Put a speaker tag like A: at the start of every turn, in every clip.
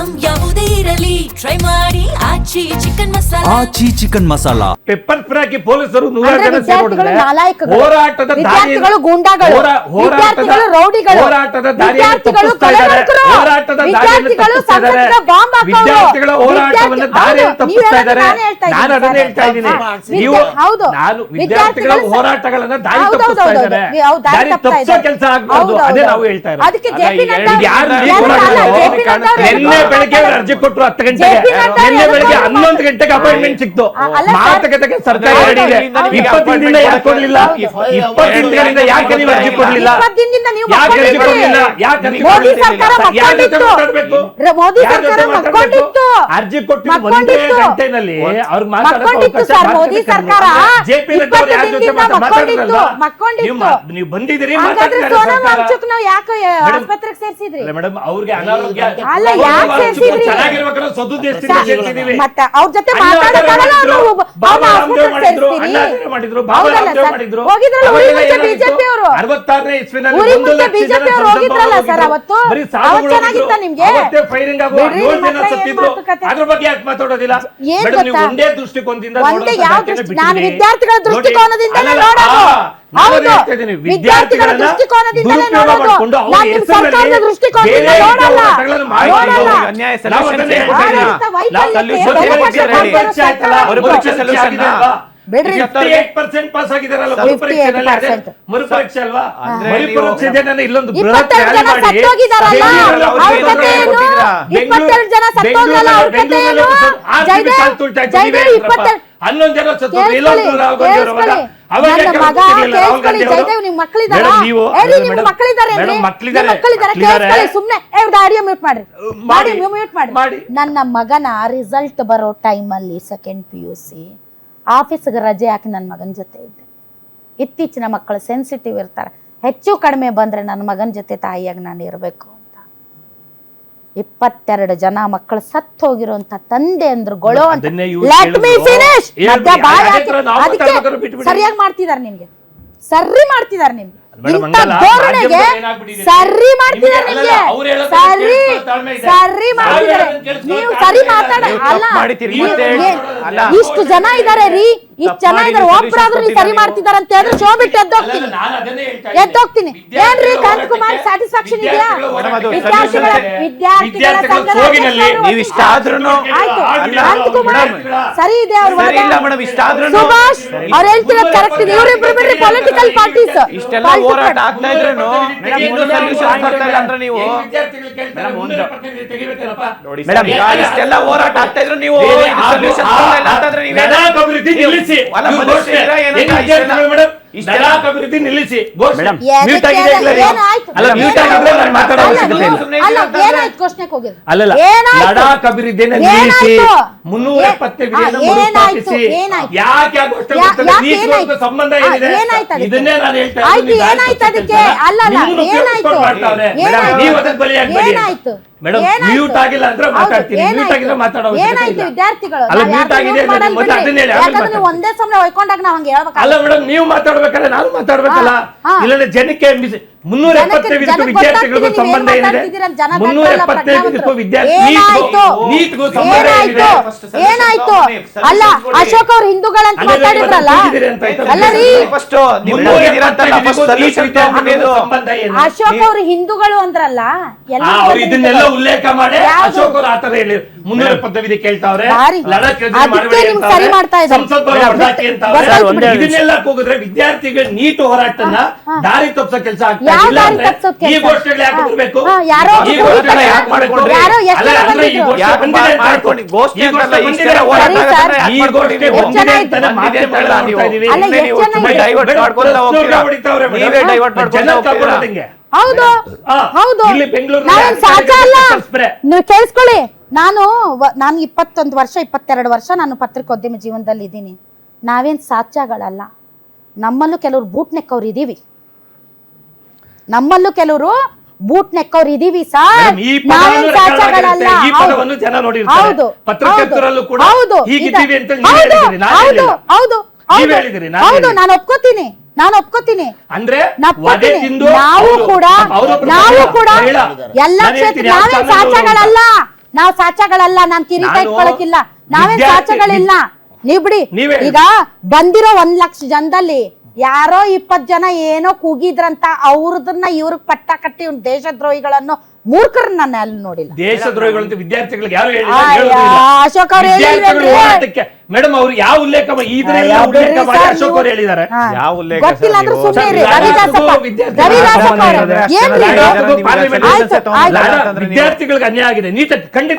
A: Item ಯಾವುದೇ ಇರಲಿ try ಮಾಡಿ ಆಚಿ ಚಿಕನ್ ಮಸಾಲಾ.
B: ಪೆಪ್ಪರ್ ಸ್ಪ್ರೇ ಹಾಕಿ ಪೊಲೀಸರು 100 ಜನ ಸೇರಿಕೊಂಡಿದ್ದಾರೆ.
C: ಹೋರಾಟದ
B: ವಿದ್ಯಾರ್ಥಿಗಳು ಗೂಂಡಾಗಳು, ವಿದ್ಯಾರ್ಥಿಗಳು ರೌಡಿಗಳು,
C: ಹೋರಾಟದ ದಾರಿಯನ್ನು ತಪ್ಪಿಸ್ತಾ ಇದ್ದಾರೆ. ಹೋರಾಟದ ದಾರಿಯನ್ನು ತಪ್ಪಿಸ್ತಾ ಇದ್ದಾರೆ. ವಿದ್ಯಾರ್ಥಿಗಳ ಹೋರಾಟವನ್ನು ದಾರಿಯನ್ನು ತಪ್ಪಿಸ್ತಾ ಇದ್ದಾರೆ. ನಾನು ಅದನ್ನ ಹೇಳ್ತಾ ಇದ್ದೀನಿ. ನಾನು ವಿದ್ಯಾರ್ಥಿಗಳ ಹೋರಾಟಗಳನ್ನ ದಾರಿ ತಪ್ಪಿಸ್ತಾ ಇದ್ದಾರೆ. ದಾರಿ ತಪ್ಪಿಸೋ ಕೆಲಸ ಆಗ್ಬಾರ್ದು. ಅದೇ ನಾವು ಹೇಳ್ತಾ ಇರೋದು. ನಿನ್ನೆ ಬೆಳಗ್ಗೆ ಅರ್ಜಿ ಕೊಟ್ಟರು 10 ಗಂಟೆಗೆ, ನಿನ್ನೆ ಬೆಳಗ್ಗೆ 11 ಗಂಟೆಗೆ ಅಪಾಯಿಂಟ್ಮೆಂಟ್ ಸಿಕ್ತು. ಮಾತುಕತೆಗೆ ಸರ್ಕಾರ ರೆಡಿ ಇದೆ. 20 ದಿನದಿಂದ ಯಾಕೆ ಕೊಡ್ಲಿಲ್ಲ? 20 ದಿನಗಳಿಂದ ಯಾಕೆ ನೀವು ಅರ್ಜಿ ಕೊಡ್ಲಿಲ್ಲ? ಯಾಕೆ ಅರ್ಜಿ ಕೊಡ್ಲಿಲ್ಲ? ಯಾಕೆ ಅರ್ಜಿ ಕೊಟ್ಟು ಒಂದೇ ಗಂಟೆನಲ್ಲಿ ಅವ್ರಿಗೆ ಮಾತಾಡೋಕೆ ಜೆಪಿ ನಡ್ಡಾ ಅವರು ಯಾರ ಜೊತೆ ಮಾತಾಡಿದ್ರಲ್ಲ, ನೀವು ಬಂದಿದ್ದೀರಿ ಮೇಡಮ್. ಅವ್ರಿಗೆ ಅನಾರೋಗ್ಯ ಚೆನ್ನಾಗಿರ್ಬೇಕಲ್ಲ, ಸದುದ್ದೇಶದಿಂದ ಸೇರಿಸಿದೀವಿ. ಅವ್ರ ಜೊತೆ
B: ಬಾಬಾ ರಾಮದೇವ್ ಮಾಡಿದ್ರು, ಅಣ್ಣಾಚಾರ್ಯ ಮಾಡಿದ್ರು, ಬಾಬಾ ರಾಮದೇವ್ ಮಾಡಿದ್ರು. 66ನೇ ಇಸ್ವಿನಲ್ಲಿ 1 ಲಕ್ಷ ಜನ ಬರೀ ಅವತ್ತೇ ಫೈರಿಂಗ್ ಆಗೋ 7 ಜನ ಸತ್ತಿದ್ರು. ಅದ್ರ ಬಗ್ಗೆ ಯಾಕೆ ಮಾತಾಡೋದಿಲ್ಲ ಮೇಡಮ್? ನೀವು ಒಂದೇ ದೃಷ್ಟಿಕೋನದಿಂದ
C: ವಿದ್ಯಾರ್ಥಿಗಳ ದೃಷ್ಟಿಕೋನದಿಂದ
B: ವಿದ್ಯಾರ್ಥಿಗಳ ದೃಷ್ಟಿಕೋನದಿಂದ ಮಾಡ್ಕೊಂಡು ಅವ್ರ ಹೆಸರಲ್ಲಿ ಪಾಸ್ ಆಗಿದಾರಲ್ಲ ಮರುಪರೀಕ್ಷೆ ಅಲ್ವಾ? ಮರುಪರೀಕ್ಷೆ ಇಲ್ಲೊಂದು ಹನ್ನೊಂದು ಜನ
C: ನನ್ನ ಮಗನ ರಿಸಲ್ಟ್ ಬರೋ ಟೈಮಲ್ಲಿ ಸೆಕೆಂಡ್ PUC ಆಫೀಸ್ಗೆ ರಜೆ ಹಾಕಿ ನನ್ನ ಮಗನ ಜೊತೆ ಇದ್ದೆ. ಇತ್ತೀಚಿನ ಮಕ್ಕಳು ಸೆನ್ಸಿಟಿವ್ ಇರ್ತಾರೆ, ಹೆಚ್ಚು ಕಡಿಮೆ ಬಂದ್ರೆ ನನ್ನ ಮಗನ ಜೊತೆ ತಾಯಿಯಾಗಿ ನಾನು ಇರಬೇಕು ಅಂತ. 22 ಜನ ಮಕ್ಕಳು ಸತ್ತು ಹೋಗಿರುವಂತ ತಂದೆ ಅಂದ್ರುಗಳು ಸರಿಯಾಗಿ ಮಾಡ್ತಿದಾರೆ ನಿಮ್ಗೆ, ಸರಿ ಮಾಡ್ತಿದಾರೆ ನಿಮ್ಗೆ, ಸರಿ ಮಾಡ್ತಿದಾರೆ ನಿಮ್ಗೆ, ಸರಿ ಮಾಡ್ತಿದಾರೆ. ನೀವು ಸರಿ ಮಾತಾಡ ಅಲ್ಲ, ಇಷ್ಟು ಜನ ಇದಾರೆ ರೀ, ಇಷ್ಟು ಜನ ಇದಾರೆ, ಒಬ್ಬರಾದ್ರೂ ನೀವು ಸರಿ ಮಾಡ್ತಿದಾರೆ ಅಂತ ಹೇಳಿದ್ರೆ ಶೋ ಬಿಟ್ಟು ಎದ್ದೋಗ್ತೀನಿ. ಏನ್ರಿ ಕಾಂತಕುಮಾರ್ ಸ್ಯಾಟಿಸ್ಫ್ಯಾಕ್ಷನ್ ಇದೆಯಾ? ವಿದ್ಯಾರ್ಥಿಗಳ ಸರಿ ಇದೆ ಅವ್ರ ಸುಭಾಷ್ ಅವ್ರು ಹೇಳ್ತಿರೋದು ಕರೆಕ್ಟ್ ಇದೆ. ಇವರಿಬ್ರು ಬಿಡ್ರಿ ಪೊಲಿಟಿಕಲ್ ಪಾರ್ಟೀಸ್.
D: ಹೋರಾಟ ಆಗ್ತಾ ಇದ್ರೇನು ನೀವು ಮೇಡಮ್, ಇಷ್ಟೆಲ್ಲ ಹೋರಾಟ ಆಗ್ತಾ ಇದ್ರು ನೀವು
B: ಅಭಿವೃದ್ಧಿ ನಿಲ್ಲಿಸಿ. ಲಡಾಖ್ ಅಭಿವೃದ್ಧಿಯನ್ನು ನಿಲ್ಲಿಸಿ 370 ಯಾಕೆ ಸಂಬಂಧ ಏನಿದೆ ಇದನ್ನೇ ನಾನು ಹೇಳ್ತಾ ಮೇಡಮ್. ಮ್ಯೂಟ್ ಆಗಿಲ್ಲ ಅಂದ್ರೆ ಮಾತಾಡ್ತೀನಿ, ಮ್ಯೂಟ್ ಆಗಿದ್ರೆ
C: ಒಂದೇ ಸಮಯ ಹೊಯ್ಕೊಂಡಾಗ ನಾವ್ ಹಂಗೆ ಹೇಳ್ಬೇಕು.
B: ಅಲ್ಲ ಮೇಡಮ್, ನೀವು ಮಾತಾಡ್ಬೇಕಲ್ಲ, ನಾನು ಮಾತಾಡ್ಬೇಕಲ್ಲ. ಇಲ್ಲ ಜನಕ್ಕೆ 375 ವಿದ್ಯಾರ್ಥಿಗಳಿಗೂ ಸಂಬಂಧ ಏನಿದೆ? 375 ವಿದ್ಯಾರ್ಥಿ ನೀಟ್ಗೂ ಸಂಬಂಧ ಏನಿದೆ?
C: ಏನಾಯ್ತು? ಅಲ್ಲ, ಅಶೋಕ್ ಅವ್ರು ಹಿಂದೂಗಳಂತ ಮಾತಾಡಿದ್ರಲ್ಲ, ಅಶೋಕ್ ಅವ್ರು ಹಿಂದೂಗಳು ಅಂದ್ರಲ್ಲ,
B: ಇದನ್ನೆಲ್ಲ ಉಲ್ಲೇಖ ಮಾಡಿ ಅಶೋಕ್ ಅವರು ಆತರ ಹೇಳಿ 375 ಕೇಳ್ತಾವ್ರೆ. ಇದನ್ನೆಲ್ಲ ಹೋಗಿದ್ರೆ ವಿದ್ಯಾರ್ಥಿಗಳು ನೀಟ್ ಹೋರಾಟನ ದಾರಿ ತಪ್ಪಿಸೋ ಕೆಲಸ ಆಗ್ತಾ ಇಲ್ಲ. ಈ ಗೋಷ್ಠಿಗಳು ಯಾಕೆ ಬರಬೇಕು?
C: ಹೌದು ಹೌದು, ನೀವು ಕೇಳಿಸ್ಕೊಳ್ಳಿ. ನಾನು 21 ವರ್ಷ 22 ವರ್ಷ ನಾನು ಪತ್ರಿಕೋದ್ಯಮ ಜೀವನದಲ್ಲಿ ಇದ್ದೀನಿ. ನಾವೇನ್ ಸಾಚಾಗಳಲ್ಲ. ನಮ್ಮಲ್ಲೂ ಕೆಲವರು ಬೂಟ್ ನೆಕ್ಕವ್ರು ಇದೀವಿ, ನಮ್ಮಲ್ಲೂ ಕೆಲವರು ಬೂಟ್ ನೆಕ್ಕವ್ರು ಇದೀವಿ ಸರ್. ನಾವೇನ್ ಸಾಚಾಗಳಲ್ಲ. ಹೌದು ಹೌದು, ನಾನು ಒಪ್ಕೋತೀನಿ,
B: ಅಂದ್ರೆ
C: ನಾವು ಕೂಡ ಎಲ್ಲ ಕ್ಷೇತ್ರ ನಾವೇನ್ ಸಾಚಾಗಳಲ್ಲ. ನಾವ್ ಸಾಚಗಳಲ್ಲ, ನಾನ್ ಕಿರೀಟ ಇಟ್ಕೊಳಕಿಲ್ಲ, ನಾವೇನ್ ಸಾಚಗಳಿಲ್ಲ. ನೀವ್ ಬಿಡಿ. ಈಗ ಬಂದಿರೋ 1 ಲಕ್ಷ ಜನದಲ್ಲಿ ಯಾರೋ 20 ಜನ ಏನೋ ಕೂಗಿದ್ರಂತ ಅವ್ರದನ್ನ ಇವ್ರಿಗೆ ಪಟ್ಟ ಕಟ್ಟಿ ದೇಶದ್ರೋಹಿಗಳನ್ನು ಮೂರ್ಖರನ್ನ ನಾನು ಅಲ್ಲಿ ನೋಡಿಲ್ಲ.
B: ದೇಶದ್ರೋಹಿಗಳು ವಿದ್ಯಾರ್ಥಿಗಳಿಗೆ ಯಾರು
C: ಅಶೋಕ್ ಅವ್ರು ಹೇಳಿದ್ರು
B: ಮೇಡಮ್. ಅವ್ರು ಯಾವ ಉಲ್ಲೇಖ ಅಶೋಕ್ ಅವ್ರು ಹೇಳಿದ್ದಾರೆ?
C: ಗೊತ್ತಿಲ್ಲ ಅಂದ್ರೆ ಸುಮ್ಮನೆ
B: ವಿದ್ಯಾರ್ಥಿಗಳಿಗೆ ಅನ್ಯಾಯ ಆಗಿದೆ, ನೀಟ್ ಖಂಡಿತ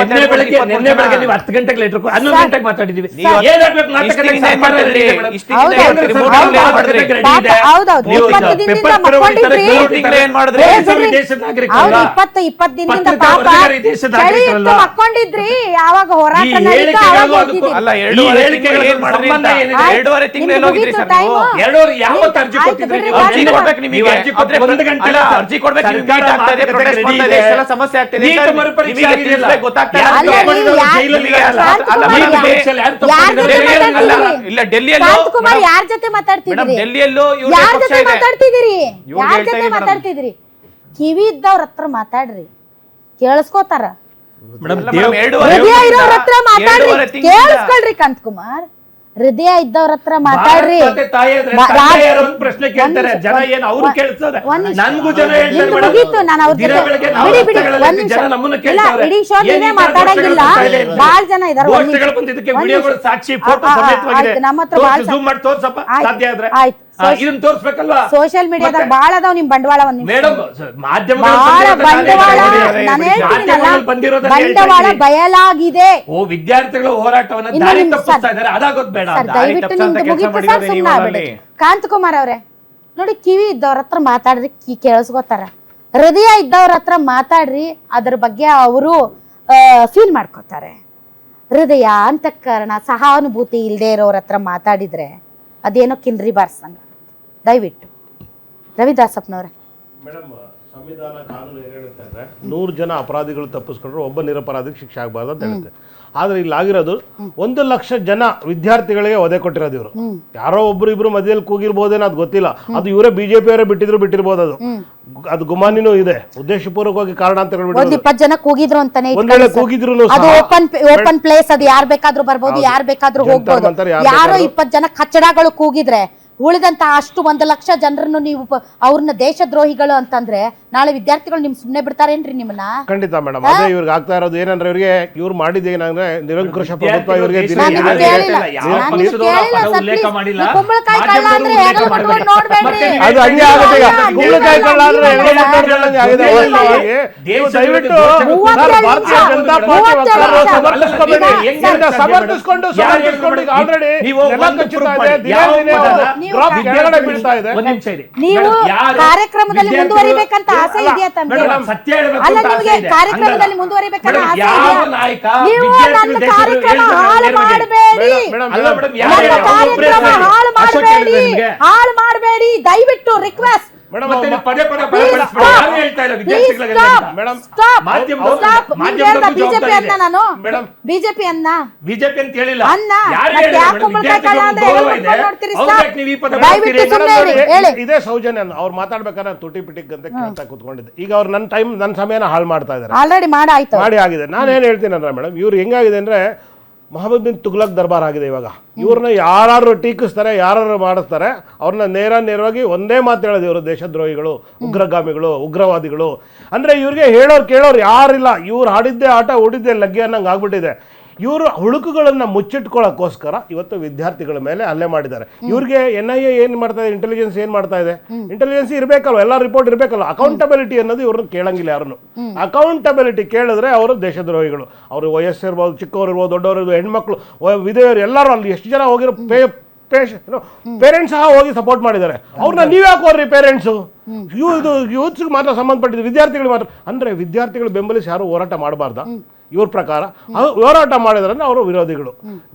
B: ನಿನ್ನೆ ಬೆಳಗ್ಗೆ ನೀವು 10 ಗಂಟೆಗೆ ಲೇಟರ್ 11 ಗಂಟೆಗೆ ಮಾತಾಡಿದೀವಿ.
C: ಮಕ್ಕೊಂಡಿದ್ರಿ ಯಾವಾಗ ಹೋರಾಟ ಕುಮಾರ್ ಯಾರ ಜೊತೆ ಮಾತಾಡ್ತಿದ್ದೀರಿ? ಕಿವಿ ಇದ್ದವ್ರ ಹತ್ರ ಮಾತಾಡ್ರಿ, ಕೇಳಿಸ್ಕೋತಾರ. ಹೃದಯ ಇರೋರ ಹತ್ರ ಮಾತಾಡ್ರಿ, ಕೇಳಿಸ್ಕೊಳ್ರಿ. ಕಾಂತಕುಮಾರ್, ಹೃದಯ ಇದ್ದವ್ರ ಹತ್ರ ಮಾತಾಡ್ರಿ.
B: ಪ್ರಶ್ನೆ ಕೇಳ್ತಾರೆ ಜನ, ಏನು ಅವ್ರು ಕೇಳಿಸ್ತಾರೆ? ನನ್ಗೂ ಜನ
C: ಮುಗೀತು. ನಾನು ಅವ್ರ ಇಡೀ ಶೋ ನೀವೇ ಮಾತಾಡಂಗಿಲ್ಲ, ಬಾಳ ಜನ ಇದಾರೆ.
B: ಸಾಕ್ಷಿ ಫೋಟೋ
C: ನಮ್ಮ ಹತ್ರ
B: ಆಯ್ತು. ಇದನ್ನ ತೋರಿಸ್ಬೇಕಲ್ವಾ?
C: ಸೋಷಿಯಲ್ ಮೀಡಿಯಾದಾಗ ಬಾಳ ಅದಾವ್ ನಿಮ್ ಬಂಡವಾಳ.
B: ಮೇಡಮ್,
C: ಬಂಡವಾಳ ಬಯಲಾಗಿದೆ.
B: ವಿದ್ಯಾರ್ಥಿಗಳ ಹೋರಾಟವನ್ನ ದಾರಿ ತಪ್ಪಿಸ್ತಾ ಇದ್ದಾರೆ, ಅದಾಗೋದ್ ಬೇಡ.
C: ದಯವಿಟ್ಟು ನಿಮ್ದು ಮುಗಿತು ಸರ್, ಸುಮ್ಮನೆ ಆಗ್ಬೇಡಿ. ಕಾಂತಕುಮಾರ್ ಅವ್ರೆ ನೋಡಿ, ಕಿವಿ ಇದ್ದವ್ರ ಹತ್ರ ಮಾತಾಡ್ರಿ, ಕೇಳಿಸ್ಕೋತಾರ. ಹೃದಯ ಇದ್ದವ್ರ ಹತ್ರ ಮಾತಾಡ್ರಿ, ಅದ್ರ ಬಗ್ಗೆ ಅವರು ಫೀಲ್ ಮಾಡ್ಕೋತಾರೆ. ಹೃದಯ, ಅಂತಃಕರಣ, ಸಹಾನುಭೂತಿ ಇಲ್ಲದೆ ಇರೋರ ಹತ್ರ ಮಾತಾಡಿದ್ರೆ ಅದೇನೋ ಕಿನ್ರಿ ಬಾರ್ಸಂಗ. ದಯವಿಟ್ಟು ರವಿದಾಸಪ್ಪನವ್ರೆ.
E: ಮೇಡಮ್, ಸಂವಿಧಾನ ಕಾನೂನು ಏನು ಹೇಳುತ್ತೆ ಅಂದರೆ 100 ಜನ ಅಪರಾಧಿಗಳು ತಪ್ಪಿಸ್ಕೊಂಡ್ರು ಒಬ್ಬ ನಿರಪರಾಧಿಗೆ ಶಿಕ್ಷೆ ಆಗಬಾರ್ದು ಅಂತ ಹೇಳುತ್ತೆ. ಆದರೆ ಇಲ್ಲಿ ಆಗಿರೋದು 1 ಲಕ್ಷ ಜನ ವಿದ್ಯಾರ್ಥಿಗಳಿಗೆ ಒದೆ ಕೊಟ್ಟಿರೋದು ಇವರು. ಯಾರೋ ಒಬ್ರು ಇಬ್ರು ಮಧ್ಯದಲ್ಲಿ ಕೂಗಿರ್ಬೋದೇನೋ ಅದು ಗೊತ್ತಿಲ್ಲ. ಅದು ಇವರೇ ಬಿಜೆಪಿ ಅವರೇ ಬಿಟ್ಟಿರ್ಬೋದು. ಅದು ಗುಮಾನಿನೂ ಇದೆ, ಉದ್ದೇಶಪೂರ್ವಕವಾಗಿ ಕಾರಣಾಂತರಗಳು.
C: 20 ಜನ ಕೂಗಿದ್ರು ಅಂತಾನೆ.
E: ಕೂಗಿದ್ರು
C: ಓಪನ್ ಪ್ಲೇಸ್, ಅದು ಯಾರು ಬೇಕಾದ್ರೂ ಬರ್ಬೋದು, ಯಾರು ಬೇಕಾದ್ರೂ ಹೋಗ್ಬೋದು. ಯಾರೋ 20 ಜನ ಕಚ್ಚಡಗಳು ಕೂಗಿದ್ರೆ ಉಳಿದಂತ ಅಷ್ಟು 1 ಲಕ್ಷ ಜನರನ್ನು ನೀವು ಅವ್ರನ್ನ ದೇಶದ್ರೋಹಿಗಳು ಅಂತಂದ್ರೆ ನಾಳೆ ವಿದ್ಯಾರ್ಥಿಗಳು ನಿಮ್ ಸುಮ್ನೆ ಬಿಡ್ತಾರೇನ್ರಿ ನಿಮ್ಮನ್ನ?
E: ಖಂಡಿತ ಮೇಡಮ್. ಅದೇ ಇವ್ರಿಗೆ ಆಗ್ತಾ ಇರೋದು ಏನಂದ್ರೆ, ಇವ್ರಿಗೆ ಇವ್ರು ಮಾಡಿದ ಏನಂದ್ರೆ ನಿರಂಕುಶ ಪ್ರಭುತ್ವ ಇವ್ರಿಗೆ. ಅದು ಹಂಗೆ ಆಗುತ್ತೆ. ಈಗ ಕುಂಬಳಕಾಯಿ ಕಳ್ಳ ಅಂದ್ರೆ ದಯವಿಟ್ಟು ಭಾರತೀಯ ಜನತಾ ಪಾರ್ಟಿ ಸಮರ್ಥಿಸ್ಕೊಂಡು ಆಲ್ರೆಡಿ ಕೆಳಗಡೆ ಬೀಳ್ತಾ ಇದೆ.
C: ನೀವು ಕಾರ್ಯಕ್ರಮದಲ್ಲಿ ಮುಂದುವರಿಬೇಕಂತ ಆಸೆ ಇದೆಯಾ ತಮಗೆ? ಅಲ್ಲ, ನಿಮಗೆ ಕಾರ್ಯಕ್ರಮದಲ್ಲಿ ಮುಂದುವರಿಬೇಕಂತ ಆಸೆ ಇದೆಯಾ? ನೀವು ನನ್ನ ಕಾರ್ಯಕ್ರಮ ಹಾಳು ಮಾಡಬೇಡಿ, ಹಾಳು ಮಾಡಬೇಡಿ ದಯವಿಟ್ಟು. ರಿಕ್ವೆಸ್ಟ್. ಬಿಜೆಪಿ ಅನ್ನ ಹೇಳಿಲ್ಲ.
E: ಇದೇ ಸೌಜನ್ಯ ಅವ್ರು ಮಾತಾಡ್ಬೇಕಾದ್ರೆ ತುಟಿ ಪಿಟಿಕ್ ಅಂತ ಕೇಳ್ತಾ ಕೂತ್ಕೊಂಡಿದ್ದೆ. ಈಗ ಅವ್ರು ನನ್ನ ಸಮಯನ ಹಾಳು ಮಾಡ್ತಾ ಇದ್ದಾರೆ.
C: ಆಲ್ರೆಡಿ ಮಾಡಿ
E: ಆಗಿದೆ. ನಾನೇನ್ ಹೇಳ್ತೀನಿ ಅಂದ್ರೆ ಮೇಡಮ್, ಇವ್ರು ಹೆಂಗಾಗಿದೆ ಅಂದ್ರೆ ಮೊಹಮ್ಮದ್ ಬಿನ್ ತುಗ್ಲಕ್ ದರ್ಬಾರ್ ಆಗಿದೆ ಇವಾಗ. ಇವ್ರನ್ನ ಯಾರು ಟೀಕಿಸ್ತಾರೆ, ಯಾರು ಮಾಡಿಸ್ತಾರೆ, ಅವ್ರನ್ನ ನೇರವಾಗಿ ಒಂದೇ ಮಾತು ಹೇಳೋದು, ಇವರು ದೇಶದ್ರೋಹಿಗಳು, ಉಗ್ರಗಾಮಿಗಳು, ಉಗ್ರವಾದಿಗಳು. ಅಂದ್ರೆ ಇವ್ರಿಗೆ ಹೇಳೋರು ಕೇಳೋರು ಯಾರಿಲ್ಲ. ಇವ್ರು ಆಡಿದ್ದೇ ಆಟ, ಓಡಿದ್ದೇ ಲಗ್ಗೆ ಅನ್ನಂಗೆ ಆಗ್ಬಿಟ್ಟಿದೆ. ಇವರು ಹುಳುಕುಗಳನ್ನ ಮುಚ್ಚಿಟ್ಕೊಳ್ಳೋಕ್ಕೋಸ್ಕರ ಇವತ್ತು ವಿದ್ಯಾರ್ಥಿಗಳ ಮೇಲೆ ಹಲ್ಲೆ ಮಾಡಿದ್ದಾರೆ. ಇವ್ರಿಗೆ NIA ಏನ್ ಮಾಡ್ತಾ ಇದೆ, ಇಂಟೆಲಿಜೆನ್ಸ್ ಏನ್ ಮಾಡ್ತಾ ಇದೆ? ಇಂಟೆಲಿಜೆನ್ಸ್ ಇರಬೇಕಲ್ವ, ಎಲ್ಲ ರಿಪೋರ್ಟ್ ಇರಬೇಕಲ್ಲ. ಅಕೌಂಟಬಿಲಿಟಿ ಅನ್ನೋದು ಇವ್ರನ್ನ ಕೇಳಂಗಿಲ್ಲ ಯಾರನ್ನು. ಅಕೌಂಟಬಿಲಿಟಿ ಕೇಳಿದ್ರೆ ಅವರು ದೇಶದ್ರೋಹಿಗಳು. ಅವರು ವಯಸ್ಸಿರ್ಬೋದು, ಚಿಕ್ಕವರು ಇರ್ಬೋದು, ದೊಡ್ಡವರು ಇರ್ಬೋದು, ಹೆಣ್ಮಕ್ಳು, ವಿಧವೆಯರು ಎಲ್ಲರೂ ಅಲ್ಲಿ ಎಷ್ಟು ಜನ ಹೋಗಿರೋ ಪೇರೆಂಟ್ಸ್ ಸಹ ಹೋಗಿ ಸಪೋರ್ಟ್ ಮಾಡಿದ್ದಾರೆ. ಅವ್ರನ್ನ ನೀವ್ ಯಾಕೆ ಹೋದ್ರಿ ಪೇರೆಂಟ್ಸು? ಇದು ಯೂತ್ಸ್ಗೆ ಮಾತ್ರ ಸಂಬಂಧಪಟ್ಟಿದ್ದು, ವಿದ್ಯಾರ್ಥಿಗಳು ಮಾತ್ರ. ಅಂದ್ರೆ ವಿದ್ಯಾರ್ಥಿಗಳು ಬೆಂಬಲಿಸಿ ಯಾರು ಹೋರಾಟ ಮಾಡಬಾರ್ದ? ಇವ್ರ ಪ್ರಕಾರ ಹೋರಾಟ ಮಾಡಿದ್ರೆ ಅವರು ವಿರೋಧಿಗಳು.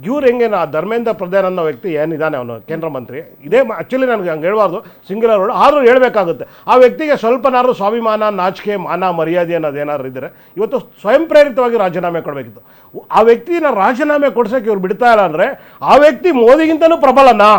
E: ಇವ್ರು ಹೆಂಗೆ ಧರ್ಮೇಂದ್ರ ಪ್ರಧಾನ್ ಅನ್ನೋ ವ್ಯಕ್ತಿ ಏನಿದ್ದಾನೆ, ಅವನು ಕೇಂದ್ರ ಮಂತ್ರಿ, ಇದೇ ಆಕ್ಚುಲಿ ನನಗೆ ಹಂಗೆ ಹೇಳ್ಬಾರ್ದು, ಸಿಂಗ್ಯುಲರ್ ವರ್ಡ್, ಆದರೂ ಹೇಳ್ಬೇಕಾಗುತ್ತೆ. ಆ ವ್ಯಕ್ತಿಗೆ ಸ್ವಲ್ಪನಾದ್ರು ಸ್ವಾಭಿಮಾನ, ನಾಚಿಕೆ, ಮಾನ, ಮರ್ಯಾದೆ ಅನ್ನೋದೇನಾದ್ರು ಇದ್ದರೆ ಇವತ್ತು ಸ್ವಯಂ ಪ್ರೇರಿತವಾಗಿ ರಾಜೀನಾಮೆ ಕೊಡಬೇಕಿತ್ತು. ಆ ವ್ಯಕ್ತಿನ ರಾಜೀನಾಮೆ ಕೊಡ್ಸೋಕೆ ಇವ್ರು ಬಿಡ್ತಾ ಇಲ್ಲ ಅಂದರೆ ಆ ವ್ಯಕ್ತಿ ಮೋದಿಗಿಂತನೂ ಪ್ರಬಲನಾ?